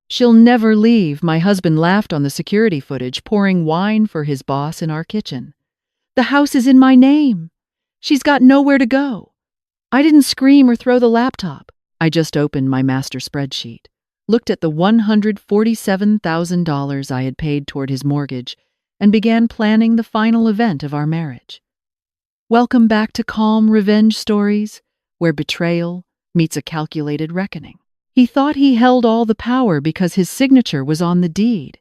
She'll never leave, my husband laughed on the security footage, pouring wine for his boss in our kitchen. The house is in my name. She's got nowhere to go. I didn't scream or throw the laptop. I just opened my master spreadsheet, looked at the $147,000 I had paid toward his mortgage, and began planning the final event of our marriage. Welcome back to calm revenge stories, where betrayal meets a calculated reckoning. He thought he held all the power because his signature was on the deed.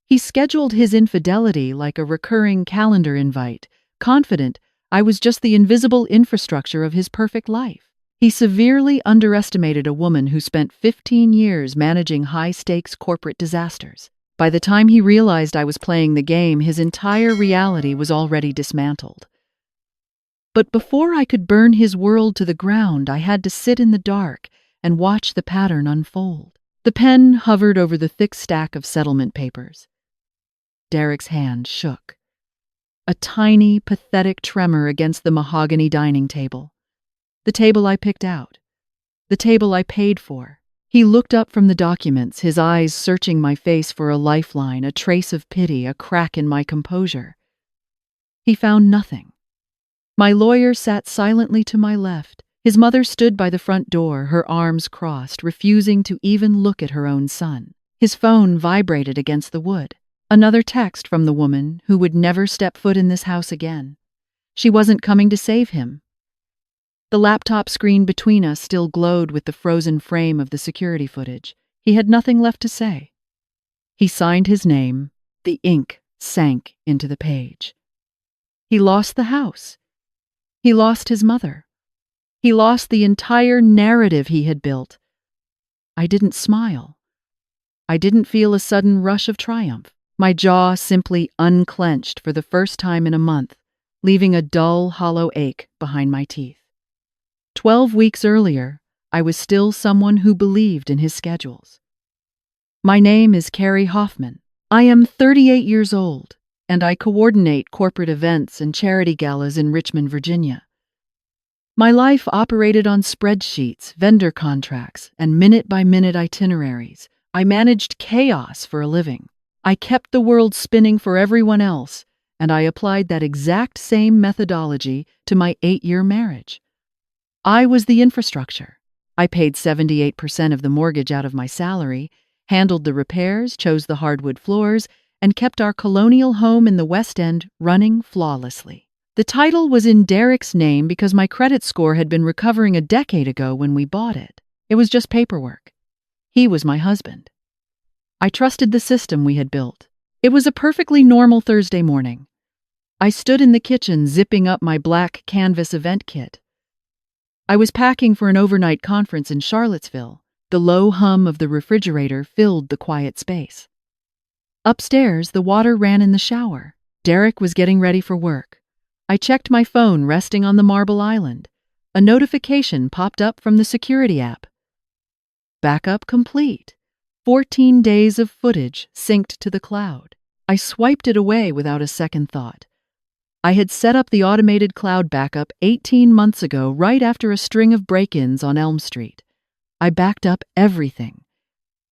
He scheduled his infidelity like a recurring calendar invite, confident I was just the invisible infrastructure of his perfect life. He severely underestimated a woman who spent 15 years managing high-stakes corporate disasters. By the time he realized I was playing the game, his entire reality was already dismantled. But before I could burn his world to the ground, I had to sit in the dark and watch the pattern unfold. The pen hovered over the thick stack of settlement papers. Derek's hand shook. A tiny, pathetic tremor against the mahogany dining table. The table I picked out. The table I paid for. He looked up from the documents, his eyes searching my face for a lifeline, a trace of pity, a crack in my composure. He found nothing. My lawyer sat silently to my left. His mother stood by the front door, her arms crossed, refusing to even look at her own son. His phone vibrated against the wood. Another text from the woman who would never step foot in this house again. She wasn't coming to save him. The laptop screen between us still glowed with the frozen frame of the security footage. He had nothing left to say. He signed his name. The ink sank into the page. He lost the house. He lost his mother. He lost the entire narrative he had built. I didn't smile. I didn't feel a sudden rush of triumph. My jaw simply unclenched for the first time in a month, leaving a dull, hollow ache behind my teeth. 12 weeks earlier, I was still someone who believed in his schedules. My name is Carrie Hoffman. I am 38 years old, and I coordinate corporate events and charity galas in Richmond, Virginia. My life operated on spreadsheets, vendor contracts, and minute-by-minute itineraries. I managed chaos for a living. I kept the world spinning for everyone else, and I applied that exact same methodology to my 8-year marriage. I was the infrastructure. I paid 78% of the mortgage out of my salary, handled the repairs, chose the hardwood floors, and kept our colonial home in the West End running flawlessly. The title was in Derek's name because my credit score had been recovering a decade ago when we bought it. It was just paperwork. He was my husband. I trusted the system we had built. It was a perfectly normal Thursday morning. I stood in the kitchen zipping up my black canvas event kit. I was packing for an overnight conference in Charlottesville. The low hum of the refrigerator filled the quiet space. Upstairs, the water ran in the shower. Derek was getting ready for work. I checked my phone resting on the marble island. A notification popped up from the security app. Backup complete. 14 days of footage synced to the cloud. I swiped it away without a second thought. I had set up the automated cloud backup 18 months ago, right after a string of break-ins on Elm Street. I backed up everything.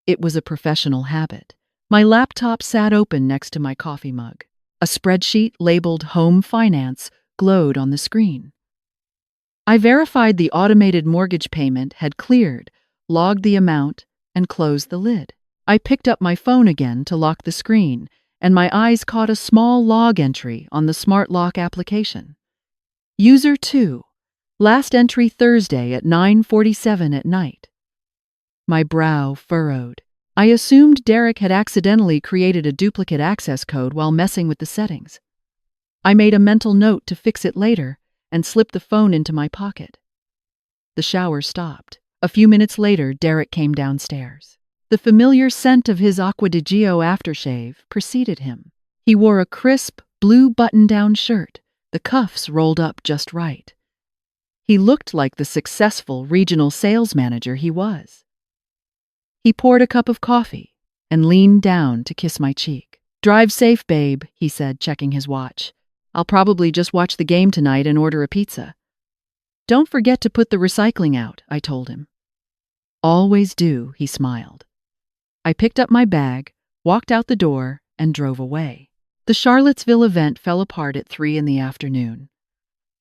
It was a professional habit. My laptop sat open next to my coffee mug. A spreadsheet labeled Home Finance glowed on the screen. I verified the automated mortgage payment had cleared, logged the amount, and closed the lid. I picked up my phone again to lock the screen, and my eyes caught a small log entry on the Smart Lock application. User 2, last entry Thursday at 9:47 at night. My brow furrowed. I assumed Derek had accidentally created a duplicate access code while messing with the settings. I made a mental note to fix it later and slipped the phone into my pocket. The shower stopped. A few minutes later, Derek came downstairs. The familiar scent of his Acqua di Gio aftershave preceded him. He wore a crisp, blue button-down shirt, the cuffs rolled up just right. He looked like the successful regional sales manager he was. He poured a cup of coffee and leaned down to kiss my cheek. "Drive safe, babe," he said, checking his watch. "I'll probably just watch the game tonight and order a pizza." "Don't forget to put the recycling out," I told him. "Always do," he smiled. I picked up my bag, walked out the door, and drove away. The Charlottesville event fell apart at 3 in the afternoon.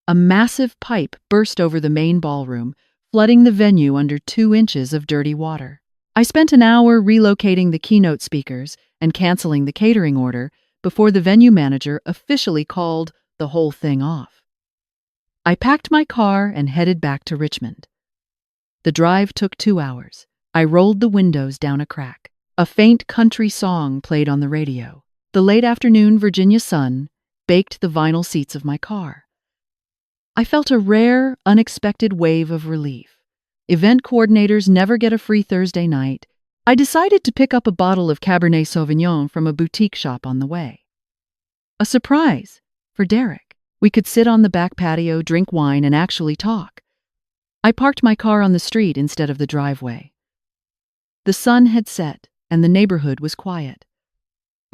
A massive pipe burst over the main ballroom, flooding the venue under 2 inches of dirty water. I spent an hour relocating the keynote speakers and canceling the catering order before the venue manager officially called the whole thing off. I packed my car and headed back to Richmond. The drive took 2 hours. I rolled the windows down a crack. A faint country song played on the radio. The late afternoon Virginia sun baked the vinyl seats of my car. I felt a rare, unexpected wave of relief. Event coordinators never get a free Thursday night. I decided to pick up a bottle of Cabernet Sauvignon from a boutique shop on the way. A surprise for Derek. We could sit on the back patio, drink wine, and actually talk. I parked my car on the street instead of the driveway. The sun had set, and the neighborhood was quiet.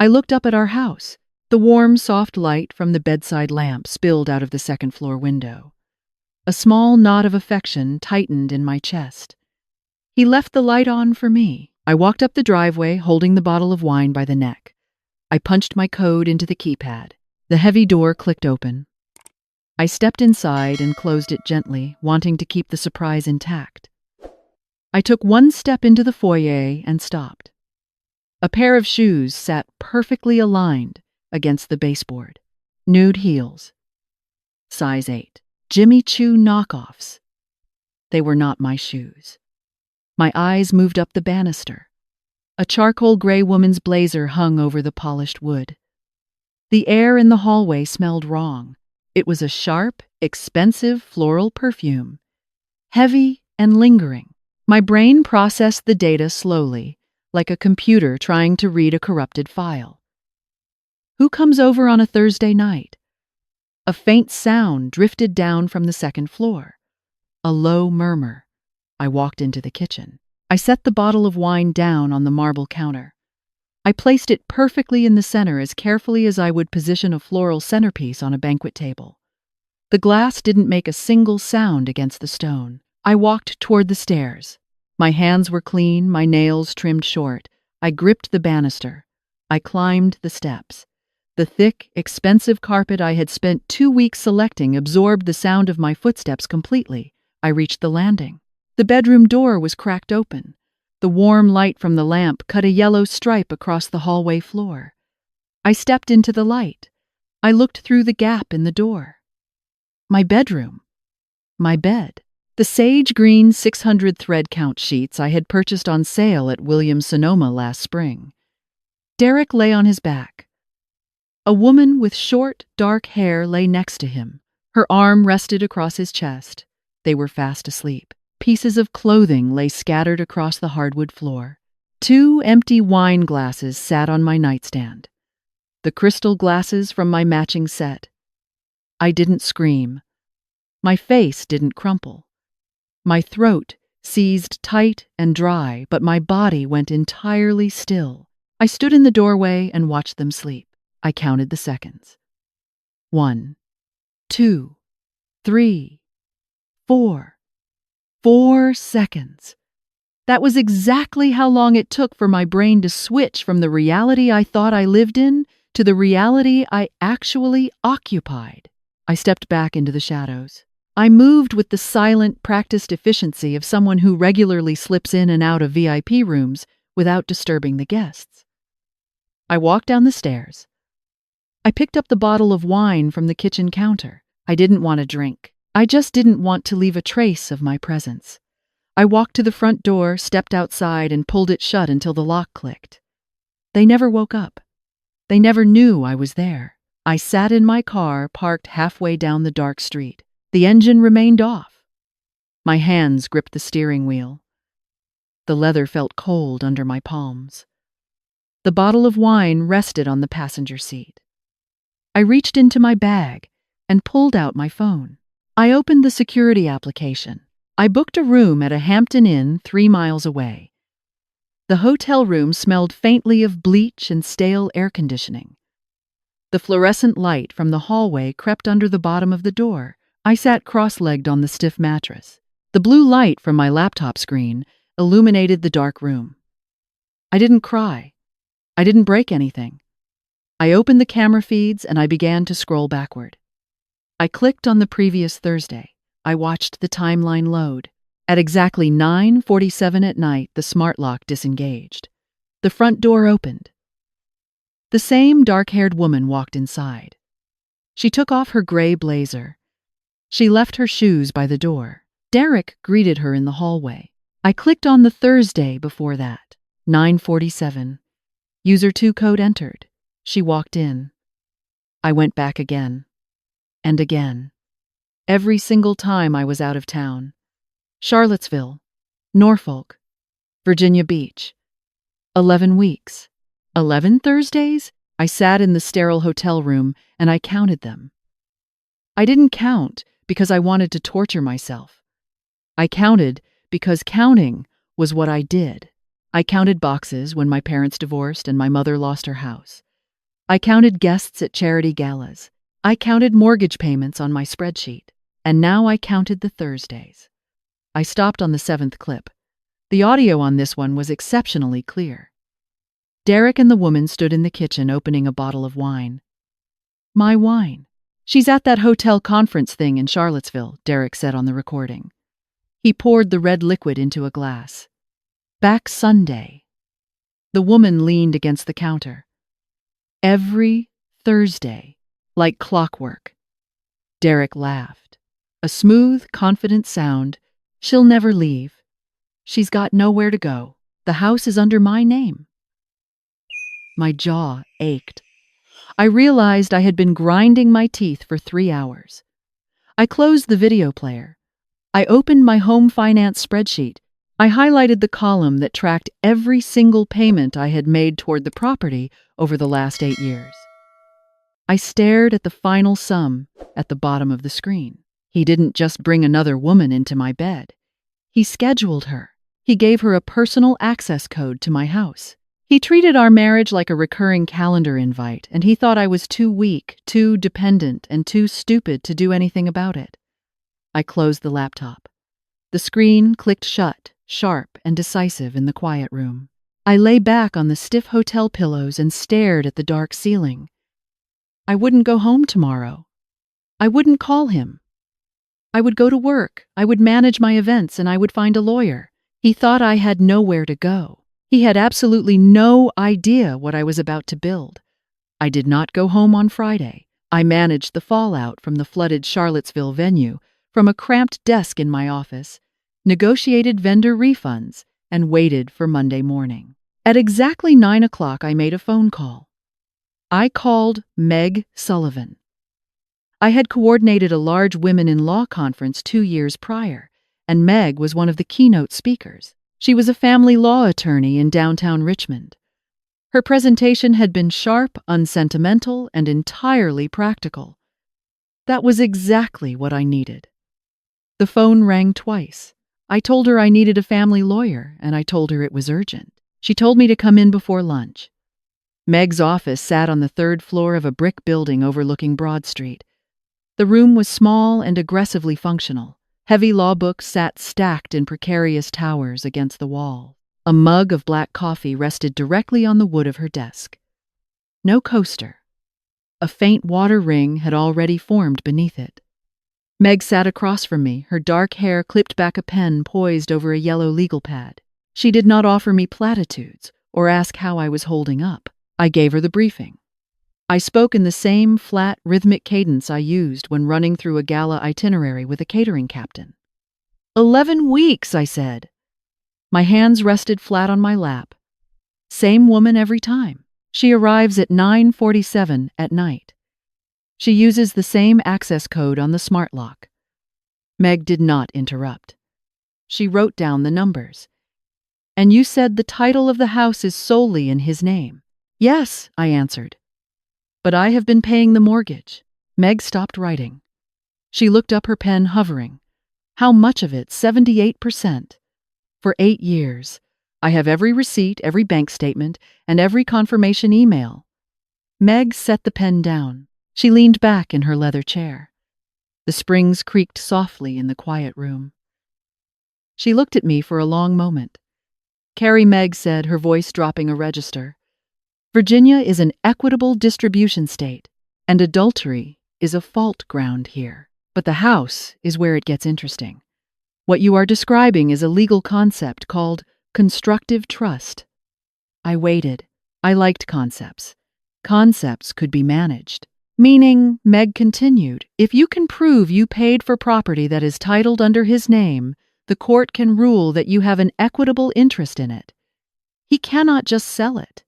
I looked up at our house. The warm, soft light from the bedside lamp spilled out of the second-floor window. A small knot of affection tightened in my chest. He left the light on for me. I walked up the driveway, holding the bottle of wine by the neck. I punched my code into the keypad. The heavy door clicked open. I stepped inside and closed it gently, wanting to keep the surprise intact. I took 1 step into the foyer and stopped. A pair of shoes sat perfectly aligned against the baseboard. Nude heels. Size 8. Jimmy Choo knockoffs. They were not my shoes. My eyes moved up the banister. A charcoal gray woman's blazer hung over the polished wood. The air in the hallway smelled wrong. It was a sharp, expensive floral perfume. Heavy and lingering. My brain processed the data slowly, like a computer trying to read a corrupted file. Who comes over on a Thursday night? A faint sound drifted down from the second floor. A low murmur. I walked into the kitchen. I set the bottle of wine down on the marble counter. I placed it perfectly in the center as carefully as I would position a floral centerpiece on a banquet table. The glass didn't make a single sound against the stone. I walked toward the stairs. My hands were clean, my nails trimmed short. I gripped the banister. I climbed the steps. The thick, expensive carpet I had spent 2 weeks selecting absorbed the sound of my footsteps completely. I reached the landing. The bedroom door was cracked open. The warm light from the lamp cut a yellow stripe across the hallway floor. I stepped into the light. I looked through the gap in the door. My bedroom. My bed. The sage green 600 thread count sheets I had purchased on sale at Williams-Sonoma last spring. Derek lay on his back. A woman with short, dark hair lay next to him. Her arm rested across his chest. They were fast asleep. Pieces of clothing lay scattered across the hardwood floor. 2 empty wine glasses sat on my nightstand. The crystal glasses from my matching set. I didn't scream. My face didn't crumple. My throat seized tight and dry, but my body went entirely still. I stood in the doorway and watched them sleep. I counted the seconds. 1, 2, 3, 4. 4 seconds. That was exactly how long it took for my brain to switch from the reality I thought I lived in to the reality I actually occupied. I stepped back into the shadows. I moved with the silent, practiced efficiency of someone who regularly slips in and out of VIP rooms without disturbing the guests. I walked down the stairs. I picked up the bottle of wine from the kitchen counter. I didn't want a drink. I just didn't want to leave a trace of my presence. I walked to the front door, stepped outside, and pulled it shut until the lock clicked. They never woke up. They never knew I was there. I sat in my car, parked halfway down the dark street. The engine remained off. My hands gripped the steering wheel. The leather felt cold under my palms. The bottle of wine rested on the passenger seat. I reached into my bag and pulled out my phone. I opened the security application. I booked a room at a Hampton Inn 3 miles away. The hotel room smelled faintly of bleach and stale air conditioning. The fluorescent light from the hallway crept under the bottom of the door. I sat cross-legged on the stiff mattress. The blue light from my laptop screen illuminated the dark room. I didn't cry. I didn't break anything. I opened the camera feeds and I began to scroll backward. I clicked on the previous Thursday. I watched the timeline load. At exactly 9:47 at night, the smart lock disengaged. The front door opened. The same dark-haired woman walked inside. She took off her gray blazer. She left her shoes by the door. Derek greeted her in the hallway. I clicked on the Thursday before that. 9:47. User 2 code entered. She walked in. I went back again. And again. Every single time I was out of town. Charlottesville, Norfolk, Virginia Beach. 11 weeks. 11 Thursdays? I sat in the sterile hotel room and I counted them. I didn't count because I wanted to torture myself. I counted because counting was what I did. I counted boxes when my parents divorced and my mother lost her house. I counted guests at charity galas. I counted mortgage payments on my spreadsheet. And now I counted the Thursdays. I stopped on the 7th clip. The audio on this one was exceptionally clear. Derek and the woman stood in the kitchen opening a bottle of wine. My wine. She's at that hotel conference thing in Charlottesville, Derek said on the recording. He poured the red liquid into a glass. Back Sunday. The woman leaned against the counter. Every Thursday, like clockwork. Derek laughed. A smooth, confident sound. She'll never leave. She's got nowhere to go. The house is under my name. My jaw ached. I realized I had been grinding my teeth for 3 hours. I closed the video player. I opened my home finance spreadsheet. I highlighted the column that tracked every single payment I had made toward the property over the last 8 years. I stared at the final sum at the bottom of the screen. He didn't just bring another woman into my bed. He scheduled her. He gave her a personal access code to my house. He treated our marriage like a recurring calendar invite, and he thought I was too weak, too dependent, and too stupid to do anything about it. I closed the laptop. The screen clicked shut, sharp and decisive in the quiet room. I lay back on the stiff hotel pillows and stared at the dark ceiling. I wouldn't go home tomorrow. I wouldn't call him. I would go to work, I would manage my events, and I would find a lawyer. He thought I had nowhere to go. He had absolutely no idea what I was about to build. I did not go home on Friday. I managed the fallout from the flooded Charlottesville venue from a cramped desk in my office, negotiated vendor refunds, and waited for Monday morning. At exactly 9 o'clock, I made a phone call. I called Meg Sullivan. I had coordinated a large women in law conference 2 years prior, and Meg was one of the keynote speakers. She was a family law attorney in downtown Richmond. Her presentation had been sharp, unsentimental, and entirely practical. That was exactly what I needed. The phone rang twice. I told her I needed a family lawyer, and I told her it was urgent. She told me to come in before lunch. Meg's office sat on the 3rd floor of a brick building overlooking Broad Street. The room was small and aggressively functional. Heavy law books sat stacked in precarious towers against the wall. A mug of black coffee rested directly on the wood of her desk. No coaster. A faint water ring had already formed beneath it. Meg sat across from me, her dark hair clipped back, a pen poised over a yellow legal pad. She did not offer me platitudes or ask how I was holding up. I gave her the briefing. I spoke in the same flat, rhythmic cadence I used when running through a gala itinerary with a catering captain. 11 weeks, I said. My hands rested flat on my lap. Same woman every time. She arrives at 9:47 at night. She uses the same access code on the smart lock. Meg did not interrupt. She wrote down the numbers. And you said the title of the house is solely in his name. Yes, I answered. But I have been paying the mortgage. Meg stopped writing. She looked up, her pen hovering. How much of it? 78%. For 8 years. I have every receipt, every bank statement, and every confirmation email. Meg set the pen down. She leaned back in her leather chair. The springs creaked softly in the quiet room. She looked at me for a long moment. Carrie Meg said, her voice dropping a register. Virginia is an equitable distribution state, and adultery is a fault ground here. But the house is where it gets interesting. What you are describing is a legal concept called constructive trust. I waited. I liked concepts. Concepts could be managed. Meaning, Meg continued, if you can prove you paid for property that is titled under his name, the court can rule that you have an equitable interest in it. He cannot just sell it.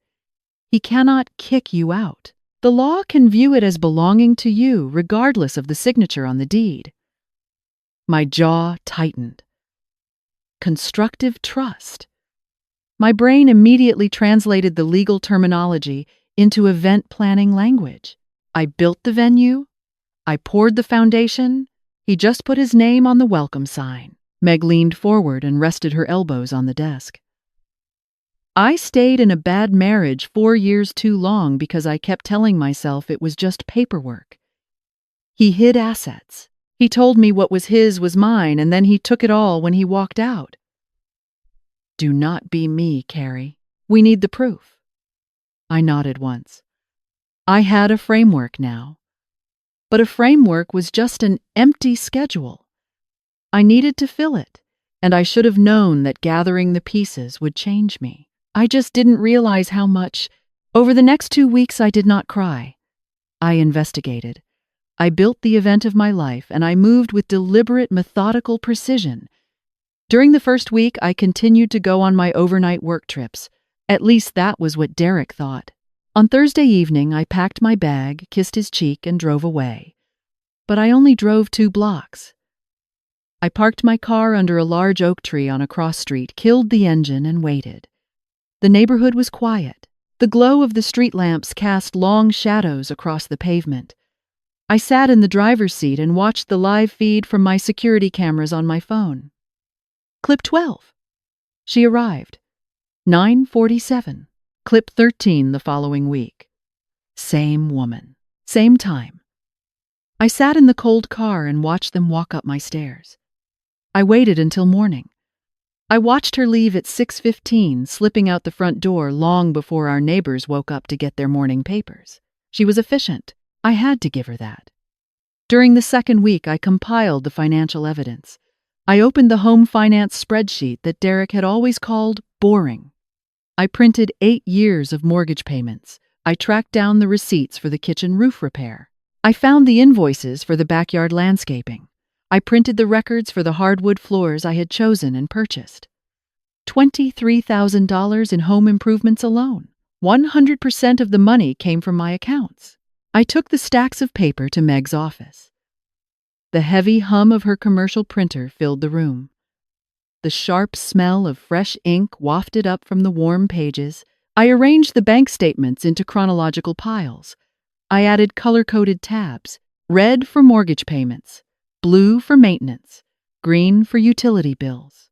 He cannot kick you out. The law can view it as belonging to you, regardless of the signature on the deed. My jaw tightened. Constructive trust. My brain immediately translated the legal terminology into event planning language. I built the venue. I poured the foundation. He just put his name on the welcome sign. Meg leaned forward and rested her elbows on the desk. I stayed in a bad marriage 4 years too long because I kept telling myself it was just paperwork. He hid assets. He told me what was his was mine, and then he took it all when he walked out. Do not be me, Carrie. We need the proof. I nodded once. I had a framework now. But a framework was just an empty schedule. I needed to fill it, and I should have known that gathering the pieces would change me. I just didn't realize how much. Over the next 2 weeks, I did not cry. I investigated. I built the event of my life, and I moved with deliberate, methodical precision. During the first week, I continued to go on my overnight work trips. At least that was what Derek thought. On Thursday evening, I packed my bag, kissed his cheek, and drove away. But I only drove 2 blocks. I parked my car under a large oak tree on a cross street, killed the engine, and waited. The neighborhood was quiet. The glow of the street lamps cast long shadows across the pavement. I sat in the driver's seat and watched the live feed from my security cameras on my phone. Clip 12. She arrived. 9:47. Clip 13 the following week. Same woman. Same time. I sat in the cold car and watched them walk up my stairs. I waited until morning. I watched her leave at 6:15, slipping out the front door long before our neighbors woke up to get their morning papers. She was efficient. I had to give her that. During the second week, I compiled the financial evidence. I opened the home finance spreadsheet that Derek had always called boring. I printed 8 years of mortgage payments. I tracked down the receipts for the kitchen roof repair. I found the invoices for the backyard landscaping. I printed the records for the hardwood floors I had chosen and purchased. $23,000 in home improvements alone. 100% of the money came from my accounts. I took the stacks of paper to Meg's office. The heavy hum of her commercial printer filled the room. The sharp smell of fresh ink wafted up from the warm pages. I arranged the bank statements into chronological piles. I added color-coded tabs: red for mortgage payments, blue for maintenance, green for utility bills.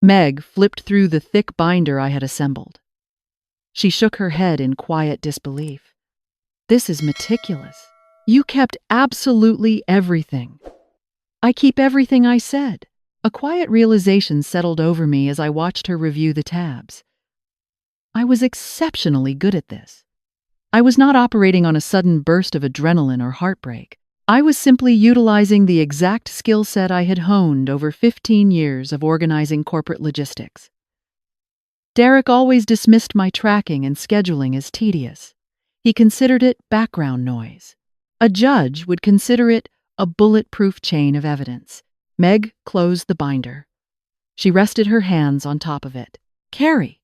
Meg flipped through the thick binder I had assembled. She shook her head in quiet disbelief. This is meticulous. You kept absolutely everything. I keep everything I said. A quiet realization settled over me as I watched her review the tabs. I was exceptionally good at this. I was not operating on a sudden burst of adrenaline or heartbreak. I was simply utilizing the exact skill set I had honed over 15 years of organizing corporate logistics. Derek always dismissed my tracking and scheduling as tedious. He considered it background noise. A judge would consider it a bulletproof chain of evidence. Meg closed the binder. She rested her hands on top of it. Carrie,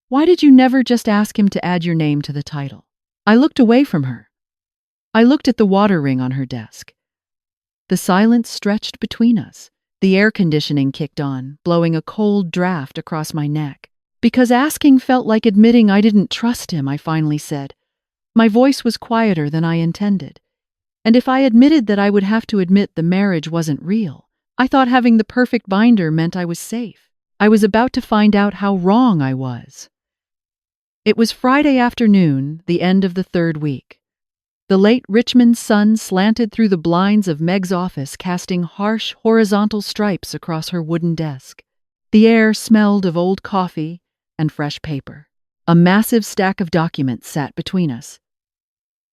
why did you never just ask him to add your name to the title? I looked away from her. I looked at the water ring on her desk. The silence stretched between us. The air conditioning kicked on, blowing a cold draft across my neck. Because asking felt like admitting I didn't trust him, I finally said. My voice was quieter than I intended. And if I admitted that I would have to admit the marriage wasn't real, I thought having the perfect binder meant I was safe. I was about to find out how wrong I was. It was Friday afternoon, the end of the third week. The late Richmond sun slanted through the blinds of Meg's office, casting harsh, horizontal stripes across her wooden desk. The air smelled of old coffee and fresh paper. A massive stack of documents sat between us.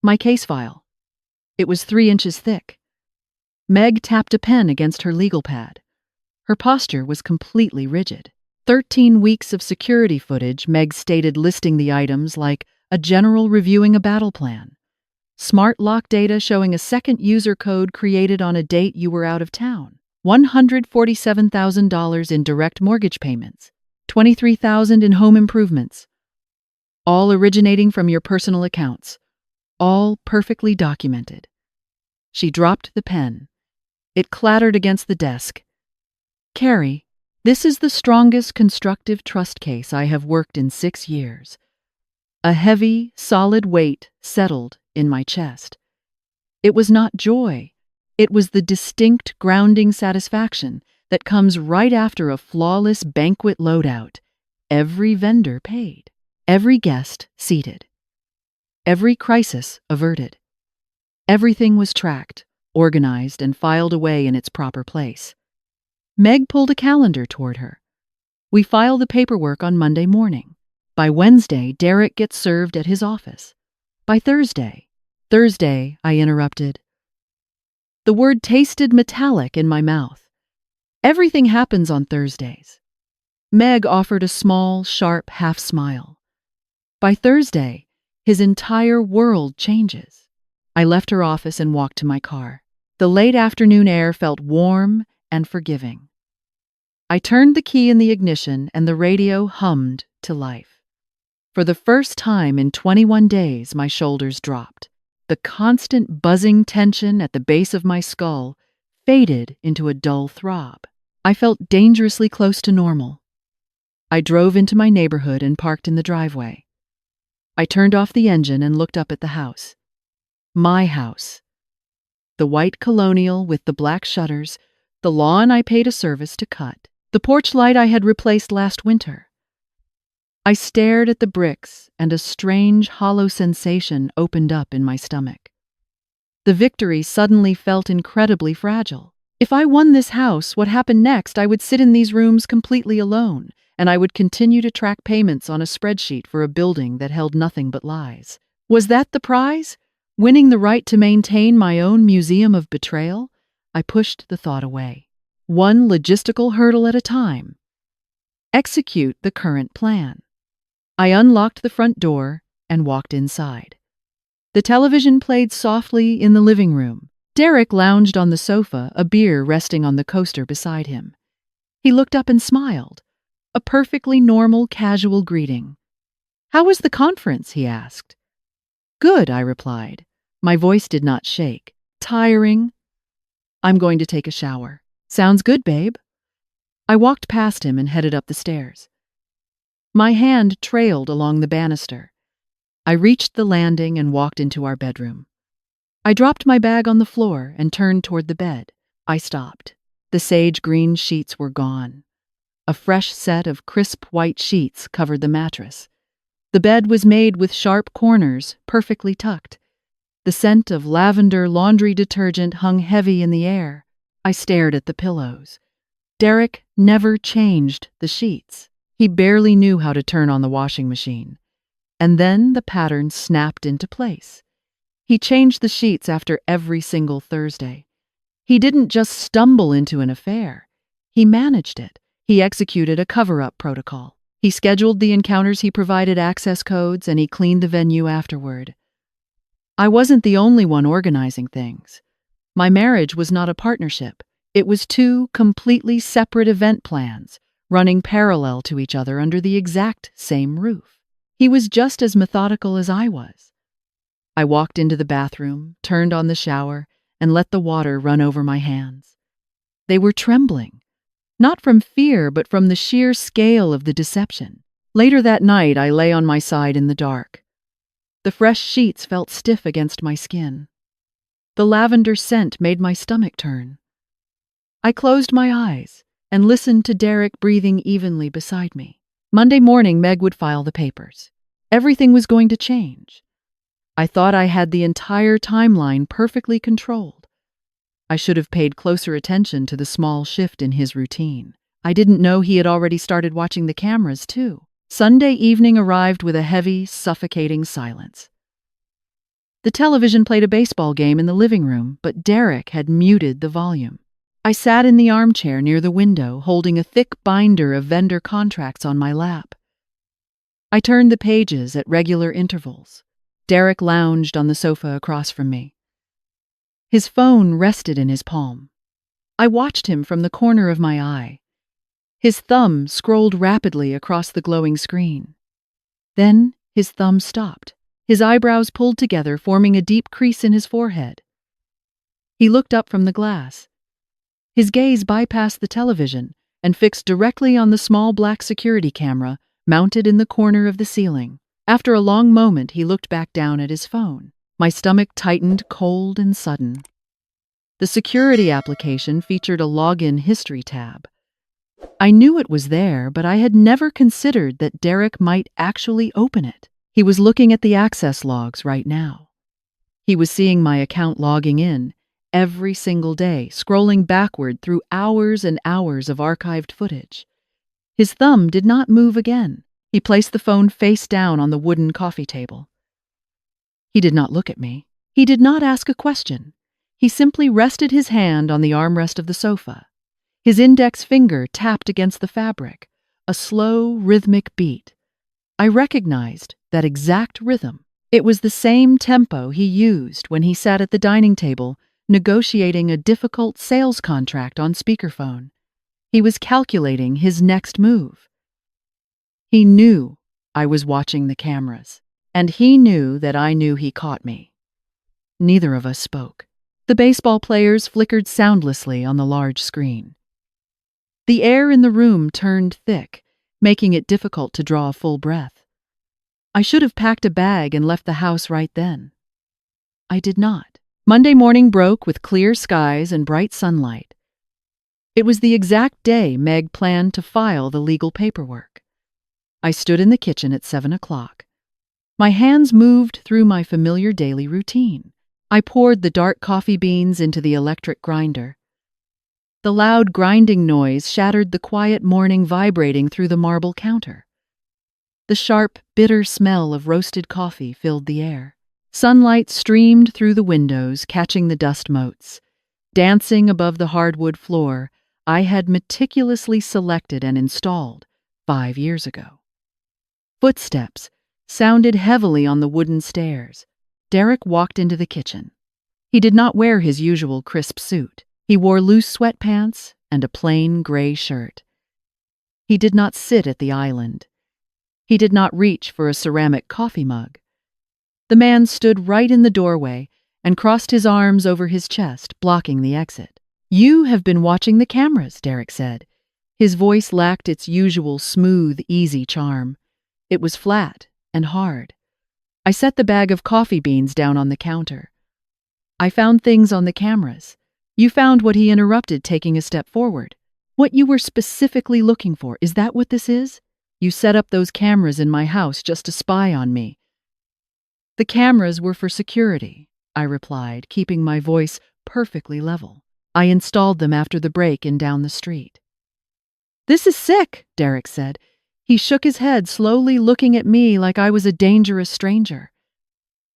My case file. It was 3 inches thick. Meg tapped a pen against her legal pad. Her posture was completely rigid. 13 weeks of security footage, Meg stated, listing the items like a general reviewing a battle plan. Smart lock data showing a second user code created on a date you were out of town. $147,000 in direct mortgage payments. $23,000 in home improvements. All originating from your personal accounts. All perfectly documented. She dropped the pen. It clattered against the desk. Carrie, this is the strongest constructive trust case I have worked in 6 years. A heavy, solid weight settled in my chest. It was not joy. It was the distinct, grounding satisfaction that comes right after a flawless banquet loadout. Every vendor paid. Every guest seated. Every crisis averted. Everything was tracked, organized, and filed away in its proper place. Meg pulled a calendar toward her. We file the paperwork on Monday morning. By Wednesday, Derek gets served at his office. By Thursday, I interrupted. The word tasted metallic in my mouth. Everything happens on Thursdays. Meg offered a small, sharp half smile. By Thursday, his entire world changes. I left her office and walked to my car. The late afternoon air felt warm and forgiving. I turned the key in the ignition and the radio hummed to life. For the first time in 21 days, my shoulders dropped. The constant buzzing tension at the base of my skull faded into a dull throb. I felt dangerously close to normal. I drove into my neighborhood and parked in the driveway. I turned off the engine and looked up at the house. My house. The white colonial with the black shutters, the lawn I paid a service to cut, the porch light I had replaced last winter. I stared at the bricks, and a strange, hollow sensation opened up in my stomach. The victory suddenly felt incredibly fragile. If I won this house, what happened next? I would sit in these rooms completely alone, and I would continue to track payments on a spreadsheet for a building that held nothing but lies. Was that the prize? Winning the right to maintain my own museum of betrayal? I pushed the thought away. One logistical hurdle at a time. Execute the current plan. I unlocked the front door and walked inside. The television played softly in the living room. Derek lounged on the sofa, a beer resting on the coaster beside him. He looked up and smiled, a perfectly normal, casual greeting. "How was the conference?" he asked. "Good," I replied. My voice did not shake. "Tiring? I'm going to take a shower." "Sounds good, babe." I walked past him and headed up the stairs. My hand trailed along the banister. I reached the landing and walked into our bedroom. I dropped my bag on the floor and turned toward the bed. I stopped. The sage green sheets were gone. A fresh set of crisp white sheets covered the mattress. The bed was made with sharp corners, perfectly tucked. The scent of lavender laundry detergent hung heavy in the air. I stared at the pillows. Derek never changed the sheets. He barely knew how to turn on the washing machine. And then the pattern snapped into place. He changed the sheets after every single Thursday. He didn't just stumble into an affair. He managed it. He executed a cover-up protocol. He scheduled the encounters, he provided access codes, and he cleaned the venue afterward. I wasn't the only one organizing things. My marriage was not a partnership. It was 2 completely separate event plans, running parallel to each other under the exact same roof. He was just as methodical as I was. I walked into the bathroom, turned on the shower, and let the water run over my hands. They were trembling, not from fear, but from the sheer scale of the deception. Later that night, I lay on my side in the dark. The fresh sheets felt stiff against my skin. The lavender scent made my stomach turn. I closed my eyes and listened to Derek breathing evenly beside me. Monday morning, Meg would file the papers. Everything was going to change. I thought I had the entire timeline perfectly controlled. I should have paid closer attention to the small shift in his routine. I didn't know he had already started watching the cameras, too. Sunday evening arrived with a heavy, suffocating silence. The television played a baseball game in the living room, but Derek had muted the volume. I sat in the armchair near the window, holding a thick binder of vendor contracts on my lap. I turned the pages at regular intervals. Derek lounged on the sofa across from me. His phone rested in his palm. I watched him from the corner of my eye. His thumb scrolled rapidly across the glowing screen. Then his thumb stopped. His eyebrows pulled together, forming a deep crease in his forehead. He looked up from the glass. His gaze bypassed the television and fixed directly on the small black security camera mounted in the corner of the ceiling. After a long moment, he looked back down at his phone. My stomach tightened, cold and sudden. The security application featured a login history tab. I knew it was there, but I had never considered that Derek might actually open it. He was looking at the access logs right now. He was seeing my account logging in every single day, scrolling backward through hours and hours of archived footage. His thumb did not move again. He placed the phone face down on the wooden coffee table. He did not look at me. He did not ask a question. He simply rested his hand on the armrest of the sofa. His index finger tapped against the fabric, a slow, rhythmic beat. I recognized that exact rhythm. It was the same tempo he used when he sat at the dining table negotiating a difficult sales contract on speakerphone. He was calculating his next move. He knew I was watching the cameras, and he knew that I knew he caught me. Neither of us spoke. The baseball players flickered soundlessly on the large screen. The air in the room turned thick, making it difficult to draw a full breath. I should have packed a bag and left the house right then. I did not. Monday morning broke with clear skies and bright sunlight. It was the exact day Meg planned to file the legal paperwork. I stood in the kitchen at 7 o'clock. My hands moved through my familiar daily routine. I poured the dark coffee beans into the electric grinder. The loud grinding noise shattered the quiet morning vibrating through the marble counter. The sharp, bitter smell of roasted coffee filled the air. Sunlight streamed through the windows, catching the dust motes. Dancing above the hardwood floor I had meticulously selected and installed 5 years ago. Footsteps sounded heavily on the wooden stairs. Derek walked into the kitchen. He did not wear his usual crisp suit. He wore loose sweatpants and a plain gray shirt. He did not sit at the island. He did not reach for a ceramic coffee mug. The man stood right in the doorway and crossed his arms over his chest, blocking the exit. "You have been watching the cameras," Derek said. His voice lacked its usual smooth, easy charm. It was flat and hard. I set the bag of coffee beans down on the counter. "I found things on the cameras." "You found what?" He interrupted, taking a step forward. "What you were specifically looking for, is that what this is? You set up those cameras in my house just to spy on me." "The cameras were for security," I replied, keeping my voice perfectly level. "I installed them after the break-in down the street." "This is sick," Derek said. He shook his head, slowly looking at me like I was a dangerous stranger.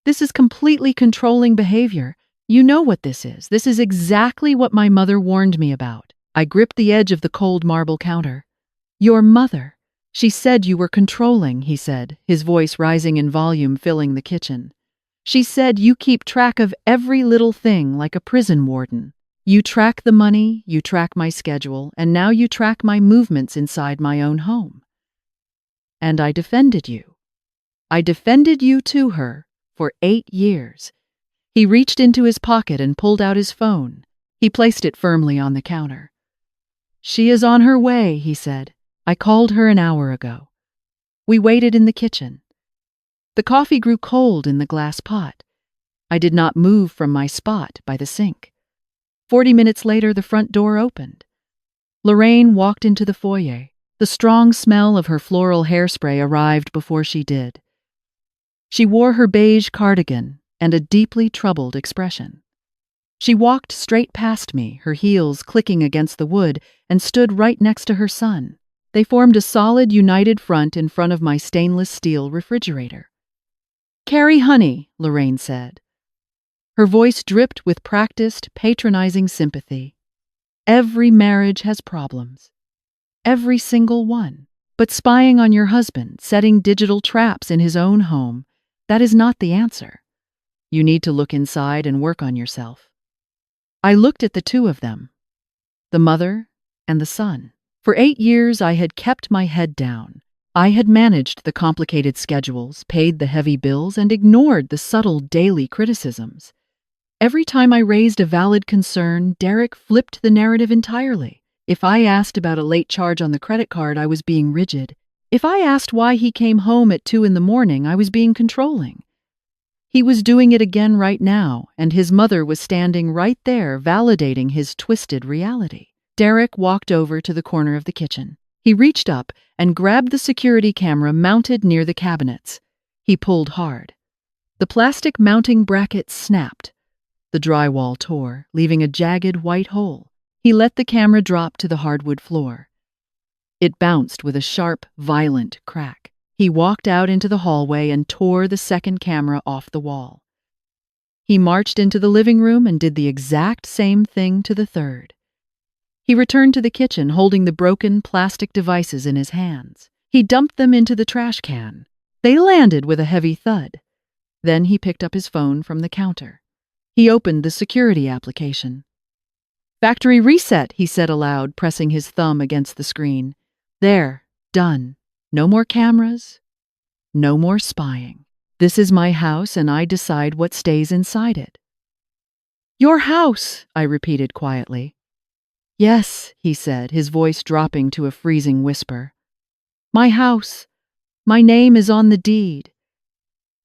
"This is completely controlling behavior. You know what this is. This is exactly what my mother warned me about." I gripped the edge of the cold marble counter. "Your mother. She said you were controlling," he said, his voice rising in volume, filling the kitchen. "She said you keep track of every little thing like a prison warden. You track the money, you track my schedule, and now you track my movements inside my own home. And I defended you. I defended you to her for 8 years. He reached into his pocket and pulled out his phone. He placed it firmly on the counter. "She is on her way," he said. "I called her an hour ago." We waited in the kitchen. The coffee grew cold in the glass pot. I did not move from my spot by the sink. 40 minutes later, the front door opened. Lorraine walked into the foyer. The strong smell of her floral hairspray arrived before she did. She wore her beige cardigan and a deeply troubled expression. She walked straight past me, her heels clicking against the wood, and stood right next to her son. They formed a solid, united front in front of my stainless steel refrigerator. "Carrie, honey," Lorraine said. Her voice dripped with practiced, patronizing sympathy. "Every marriage has problems. Every single one. But spying on your husband, setting digital traps in his own home, that is not the answer. You need to look inside and work on yourself." I looked at the two of them, the mother and the son. For 8 years, I had kept my head down. I had managed the complicated schedules, paid the heavy bills, and ignored the subtle daily criticisms. Every time I raised a valid concern, Derek flipped the narrative entirely. If I asked about a late charge on the credit card, I was being rigid. If I asked why he came home at 2 in the morning, I was being controlling. He was doing it again right now, and his mother was standing right there, validating his twisted reality. Derek walked over to the corner of the kitchen. He reached up and grabbed the security camera mounted near the cabinets. He pulled hard. The plastic mounting bracket snapped. The drywall tore, leaving a jagged white hole. He let the camera drop to the hardwood floor. It bounced with a sharp, violent crack. He walked out into the hallway and tore the second camera off the wall. He marched into the living room and did the exact same thing to the third. He returned to the kitchen holding the broken plastic devices in his hands. He dumped them into the trash can. They landed with a heavy thud. Then he picked up his phone from the counter. He opened the security application. "Factory reset," he said aloud, pressing his thumb against the screen. "There, done. No more cameras. No more spying. This is my house and I decide what stays inside it." "Your house," I repeated quietly. "Yes," he said, his voice dropping to a freezing whisper. "My house. My name is on the deed.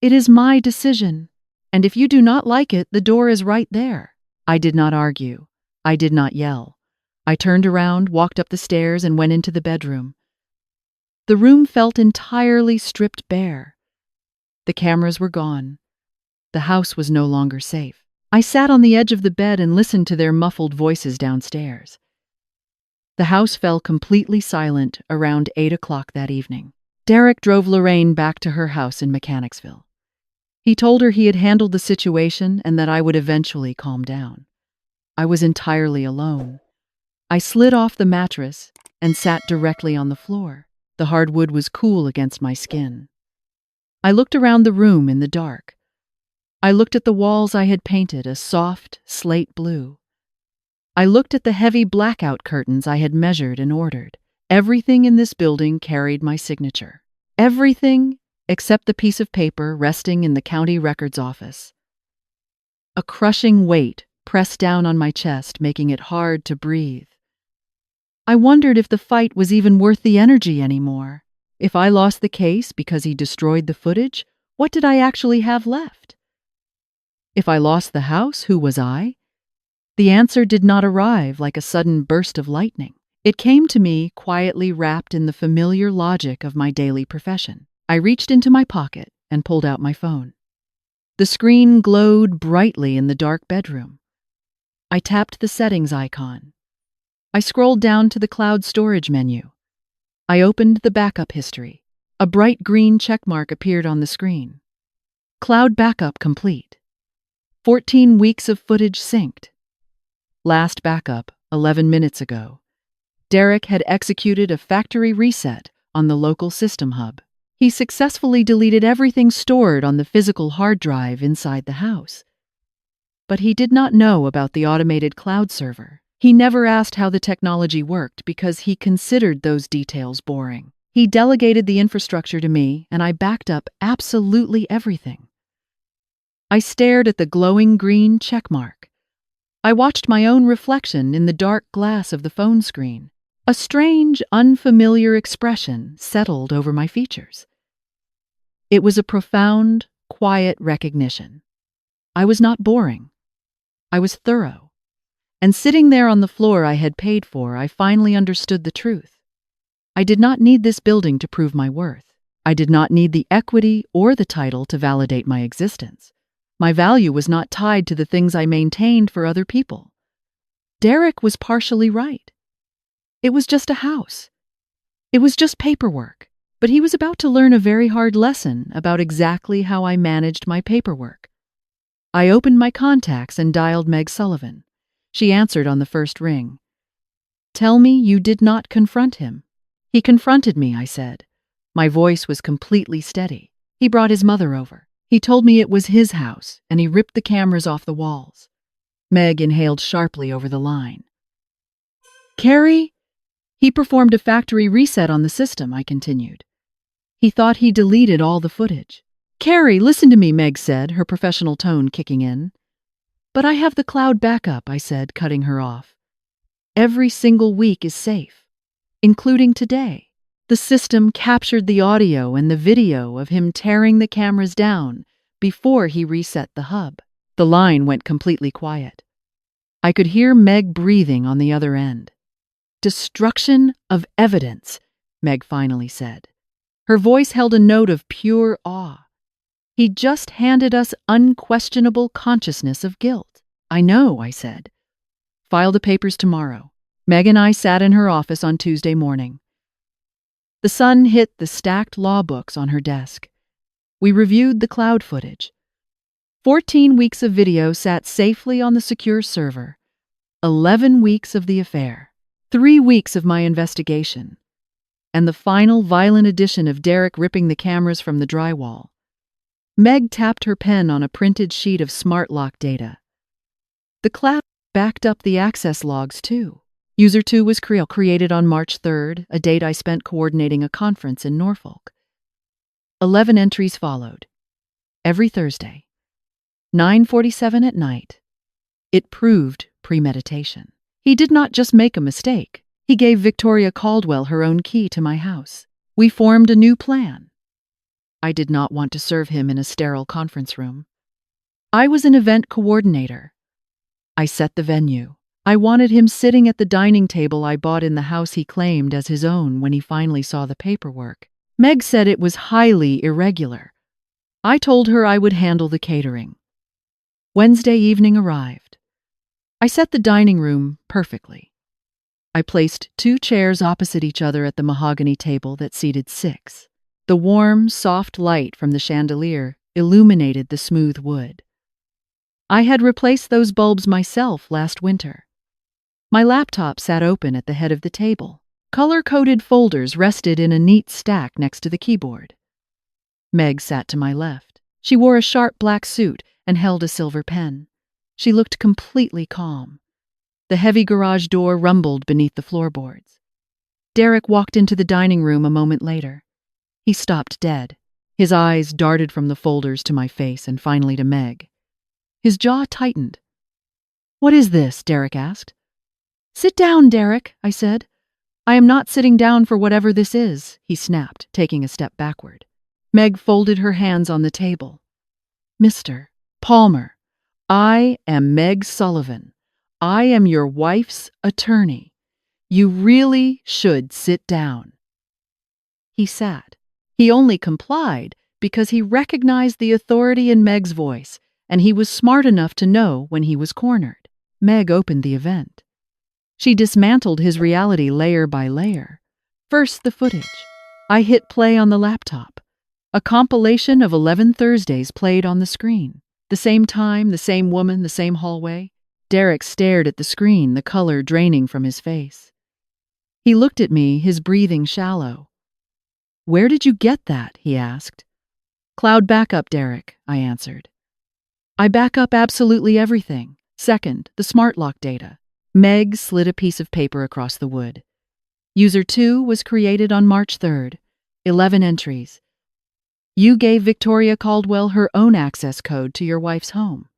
It is my decision, and if you do not like it, the door is right there." I did not argue. I did not yell. I turned around, walked up the stairs, and went into the bedroom. The room felt entirely stripped bare. The cameras were gone. The house was no longer safe. I sat on the edge of the bed and listened to their muffled voices downstairs. The house fell completely silent around 8 o'clock that evening. Derek drove Lorraine back to her house in Mechanicsville. He told her he had handled the situation and that I would eventually calm down. I was entirely alone. I slid off the mattress and sat directly on the floor. The hardwood was cool against my skin. I looked around the room in the dark. I looked at the walls I had painted a soft slate blue. I looked at the heavy blackout curtains I had measured and ordered. Everything in this building carried my signature. Everything except the piece of paper resting in the county records office. A crushing weight pressed down on my chest, making it hard to breathe. I wondered if the fight was even worth the energy anymore. If I lost the case because he destroyed the footage, what did I actually have left? If I lost the house, who was I? The answer did not arrive like a sudden burst of lightning. It came to me quietly wrapped in the familiar logic of my daily profession. I reached into my pocket and pulled out my phone. The screen glowed brightly in the dark bedroom. I tapped the settings icon. I scrolled down to the cloud storage menu. I opened the backup history. A bright green checkmark appeared on the screen. Cloud backup complete. 14 weeks of footage synced. Last backup, 11 minutes ago. Derek had executed a factory reset on the local system hub. He successfully deleted everything stored on the physical hard drive inside the house. But he did not know about the automated cloud server. He never asked how the technology worked because he considered those details boring. He delegated the infrastructure to me, and I backed up absolutely everything. I stared at the glowing green checkmark. I watched my own reflection in the dark glass of the phone screen. A strange, unfamiliar expression settled over my features. It was a profound, quiet recognition. I was not boring. I was thorough. And sitting there on the floor I had paid for, I finally understood the truth. I did not need this building to prove my worth. I did not need the equity or the title to validate my existence. My value was not tied to the things I maintained for other people. Derek was partially right. It was just a house. It was just paperwork. But he was about to learn a very hard lesson about exactly how I managed my paperwork. I opened my contacts and dialed Meg Sullivan. She answered on the first ring. "Tell me you did not confront him." "He confronted me," I said. My voice was completely steady. "He brought his mother over. He told me it was his house, and he ripped the cameras off the walls." Meg inhaled sharply over the line. "Carrie?" "He performed a factory reset on the system," I continued. "He thought he deleted all the footage." "Carrie, listen to me," Meg said, her professional tone kicking in. "But I have the cloud backup," I said, cutting her off. "Every single week is safe, including today." The system captured the audio and the video of him tearing the cameras down before he reset the hub. The line went completely quiet. I could hear Meg breathing on the other end. "Destruction of evidence," Meg finally said. Her voice held a note of pure awe. "He just handed us unquestionable consciousness of guilt." "I know," I said. "File the papers tomorrow." Meg and I sat in her office on Tuesday morning. The sun hit the stacked law books on her desk. We reviewed the cloud footage. 14 weeks of video sat safely on the secure server. 11 weeks of the affair. 3 weeks of my investigation. And the final violent edition of Derek ripping the cameras from the drywall. Meg tapped her pen on a printed sheet of smart lock data. The cloud backed up the access logs, too. User 2 was created on March 3rd, a date I spent coordinating a conference in Norfolk. 11 entries followed. Every Thursday. 9:47 at night. It proved premeditation. He did not just make a mistake. He gave Victoria Caldwell her own key to my house. We formed a new plan. I did not want to serve him in a sterile conference room. I was an event coordinator. I set the venue. I wanted him sitting at the dining table I bought in the house he claimed as his own when he finally saw the paperwork. Meg said it was highly irregular. I told her I would handle the catering. Wednesday evening arrived. I set the dining room perfectly. I placed 2 chairs opposite each other at the mahogany table that seated 6. The warm, soft light from the chandelier illuminated the smooth wood. I had replaced those bulbs myself last winter. My laptop sat open at the head of the table. Color-coded folders rested in a neat stack next to the keyboard. Meg sat to my left. She wore a sharp black suit and held a silver pen. She looked completely calm. The heavy garage door rumbled beneath the floorboards. Derek walked into the dining room a moment later. He stopped dead. His eyes darted from the folders to my face and finally to Meg. His jaw tightened. "What is this?" Derek asked. "Sit down, Derek," I said. "I am not sitting down for whatever this is," he snapped, taking a step backward. Meg folded her hands on the table. "Mr. Palmer, I am Meg Sullivan. I am your wife's attorney. You really should sit down." He sat. He only complied because he recognized the authority in Meg's voice, and he was smart enough to know when he was cornered. Meg opened the event. She dismantled his reality layer by layer. First, the footage. I hit play on the laptop. A compilation of 11 Thursdays played on the screen. The same time, the same woman, the same hallway. Derek stared at the screen, the color draining from his face. He looked at me, his breathing shallow. "Where did you get that?" he asked. "Cloud backup, Derek," I answered. "I back up absolutely everything. Second, the smart lock data." Meg slid a piece of paper across the wood. User 2 was created on March 3rd. 11 entries. You gave Victoria Caldwell her own access code to your wife's home.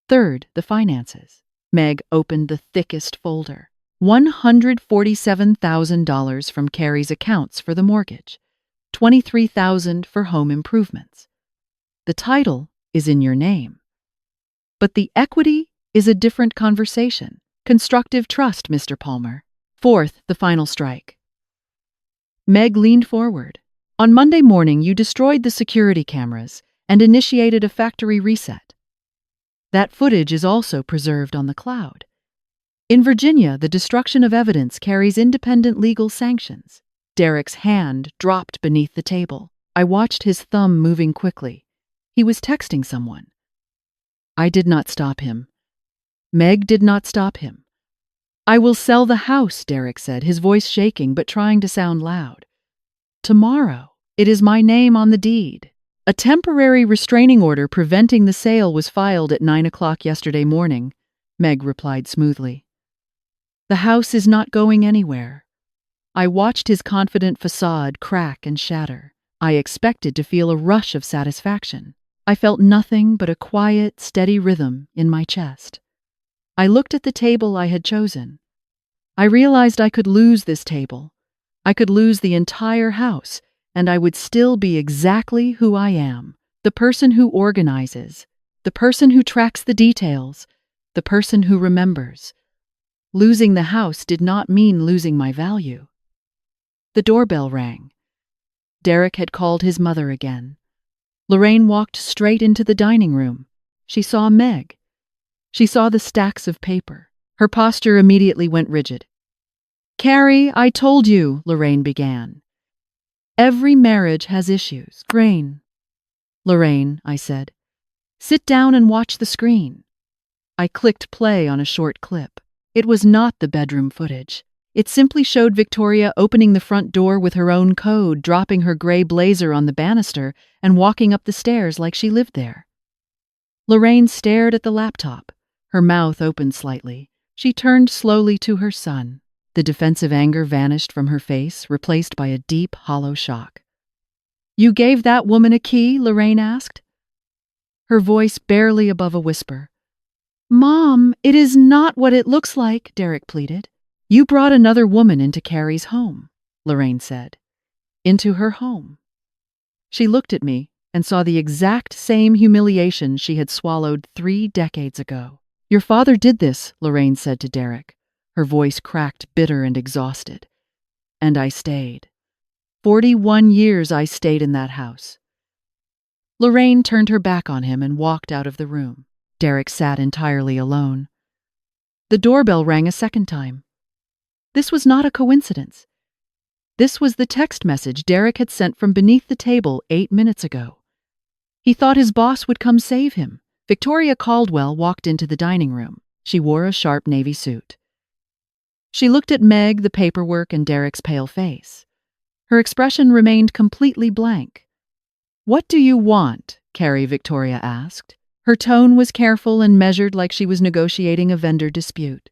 Third, the finances. Meg opened the thickest folder. $147,000 from Carrie's accounts for the mortgage. $23,000 for home improvements. The title is in your name. But the equity is a different conversation. Constructive trust, Mr. Palmer. Fourth, the final strike. Meg leaned forward. On Monday morning, you destroyed the security cameras and initiated a factory reset. That footage is also preserved on the cloud. In Virginia, the destruction of evidence carries independent legal sanctions. Derek's hand dropped beneath the table. I watched his thumb moving quickly. He was texting someone. I did not stop him. Meg did not stop him. I will sell the house, Derek said, his voice shaking but trying to sound loud. Tomorrow. It is my name on the deed. A temporary restraining order preventing the sale was filed at 9 o'clock yesterday morning, Meg replied smoothly. The house is not going anywhere. I watched his confident facade crack and shatter. I expected to feel a rush of satisfaction. I felt nothing but a quiet, steady rhythm in my chest. I looked at the table I had chosen. I realized I could lose this table. I could lose the entire house, and I would still be exactly who I am, the person who organizes, the person who tracks the details, the person who remembers. Losing the house did not mean losing my value. The doorbell rang. Derek had called his mother again. Lorraine walked straight into the dining room. She saw Meg. She saw the stacks of paper. Her posture immediately went rigid. Carrie, I told you, Lorraine began. Every marriage has issues. Lorraine, I said. Sit down and watch the screen. I clicked play on a short clip. It was not the bedroom footage. It simply showed Victoria opening the front door with her own code, dropping her gray blazer on the banister, and walking up the stairs like she lived there. Lorraine stared at the laptop. Her mouth opened slightly. She turned slowly to her son. The defensive anger vanished from her face, replaced by a deep, hollow shock. You gave that woman a key? Lorraine asked. Her voice barely above a whisper. Mom, it is not what it looks like, Derek pleaded. You brought another woman into Carrie's home, Lorraine said. Into her home. She looked at me and saw the exact same humiliation she had swallowed 3 decades ago. Your father did this, Lorraine said to Derek. Her voice cracked, bitter and exhausted. And I stayed. 41 years I stayed in that house. Lorraine turned her back on him and walked out of the room. Derek sat entirely alone. The doorbell rang a second time. This was not a coincidence. This was the text message Derek had sent from beneath the table 8 minutes ago. He thought his boss would come save him. Victoria Caldwell walked into the dining room. She wore a sharp navy suit. She looked at Meg, the paperwork, and Derek's pale face. Her expression remained completely blank. What do you want? Carrie Victoria asked. Her tone was careful and measured like she was negotiating a vendor dispute.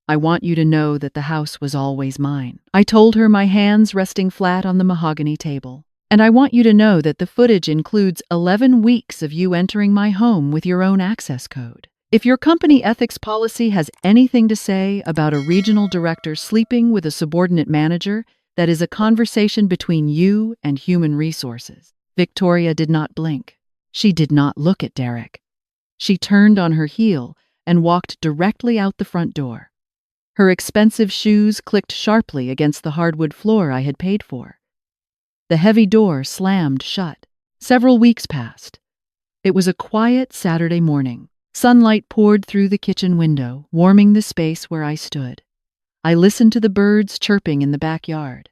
I want you to know that the house was always mine. I told her, my hands resting flat on the mahogany table. And I want you to know that the footage includes 11 weeks of you entering my home with your own access code. If your company ethics policy has anything to say about a regional director sleeping with a subordinate manager, that is a conversation between you and human resources. Victoria did not blink. She did not look at Derek. She turned on her heel and walked directly out the front door. Her expensive shoes clicked sharply against the hardwood floor I had paid for. The heavy door slammed shut. Several weeks passed. It was a quiet Saturday morning. Sunlight poured through the kitchen window, warming the space where I stood. I listened to the birds chirping in the backyard,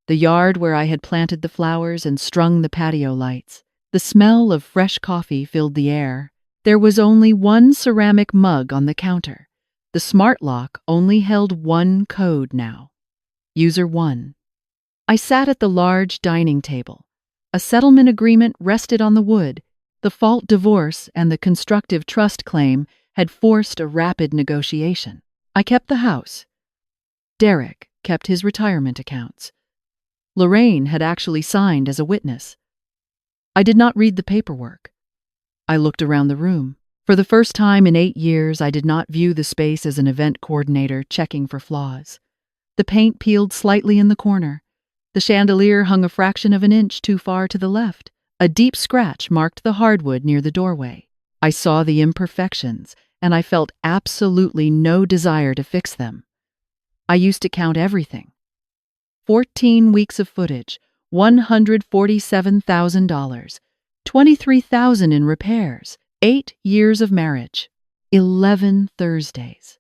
the yard where I had planted the flowers and strung the patio lights. The smell of fresh coffee filled the air. There was only one ceramic mug on the counter. The smart lock only held one code now. User 1. I sat at the large dining table. A settlement agreement rested on the wood. The fault divorce and the constructive trust claim had forced a rapid negotiation. I kept the house. Derek kept his retirement accounts. Lorraine had actually signed as a witness. I did not read the paperwork. I looked around the room. For the first time in 8 years, I did not view the space as an event coordinator checking for flaws. The paint peeled slightly in the corner. The chandelier hung a fraction of an inch too far to the left. A deep scratch marked the hardwood near the doorway. I saw the imperfections, and I felt absolutely no desire to fix them. I used to count everything. 14 weeks of footage, $147,000, $23,000 in repairs, 8 years of marriage, 11 Thursdays.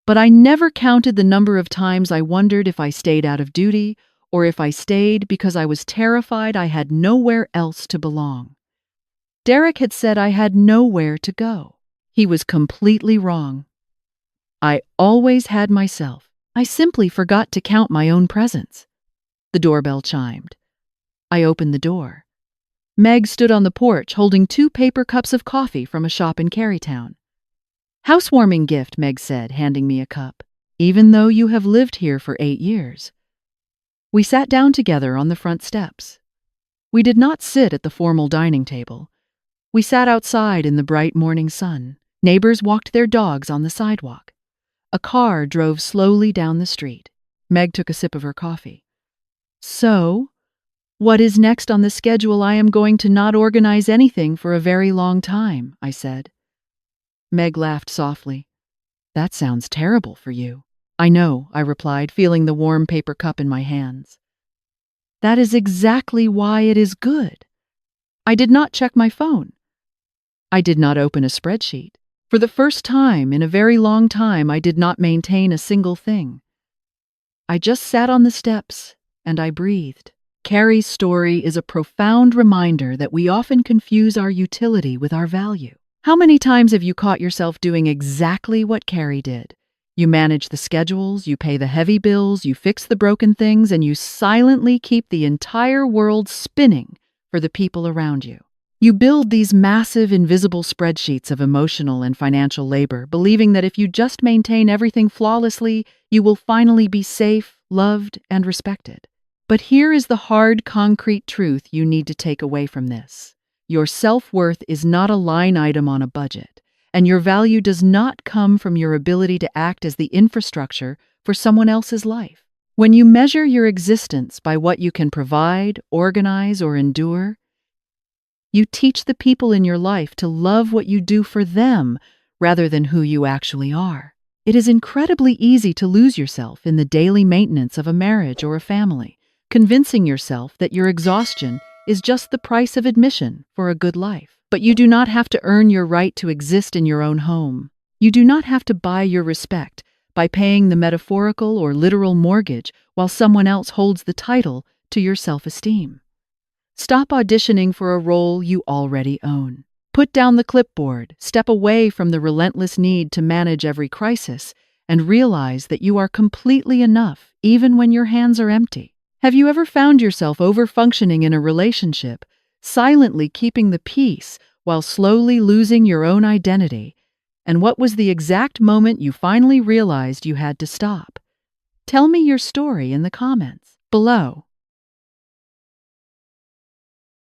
But I never counted the number of times I wondered if I stayed out of duty or if I stayed because I was terrified I had nowhere else to belong. Derek had said I had nowhere to go. He was completely wrong. I always had myself. I simply forgot to count my own presence. The doorbell chimed. I opened the door. Meg stood on the porch holding 2 paper cups of coffee from a shop in Carytown. "Housewarming gift," Meg said, handing me a cup, "even though you have lived here for 8 years." We sat down together on the front steps. We did not sit at the formal dining table. We sat outside in the bright morning sun. Neighbors walked their dogs on the sidewalk. A car drove slowly down the street. Meg took a sip of her coffee. "So, what is next on the schedule? I am going to not organize anything for a very long time," I said. Meg laughed softly. "That sounds terrible for you." "I know," I replied, feeling the warm paper cup in my hands. "That is exactly why it is good." I did not check my phone. I did not open a spreadsheet. For the first time in a very long time, I did not maintain a single thing. I just sat on the steps and I breathed. Carrie's story is a profound reminder that we often confuse our utility with our value. How many times have you caught yourself doing exactly what Carrie did? You manage the schedules, you pay the heavy bills, you fix the broken things, and you silently keep the entire world spinning for the people around you. You build these massive, invisible spreadsheets of emotional and financial labor, believing that if you just maintain everything flawlessly, you will finally be safe, loved, and respected. But here is the hard, concrete truth you need to take away from this. Your self-worth is not a line item on a budget, and your value does not come from your ability to act as the infrastructure for someone else's life. When you measure your existence by what you can provide, organize, or endure, you teach the people in your life to love what you do for them rather than who you actually are. It is incredibly easy to lose yourself in the daily maintenance of a marriage or a family, convincing yourself that your exhaustion is just the price of admission for a good life. But you do not have to earn your right to exist in your own home. You do not have to buy your respect by paying the metaphorical or literal mortgage while someone else holds the title to your self-esteem. Stop auditioning for a role you already own. Put down the clipboard, step away from the relentless need to manage every crisis, and realize that you are completely enough even when your hands are empty. Have you ever found yourself overfunctioning in a relationship, silently keeping the peace while slowly losing your own identity? And what was the exact moment you finally realized you had to stop? Tell me your story in the comments below.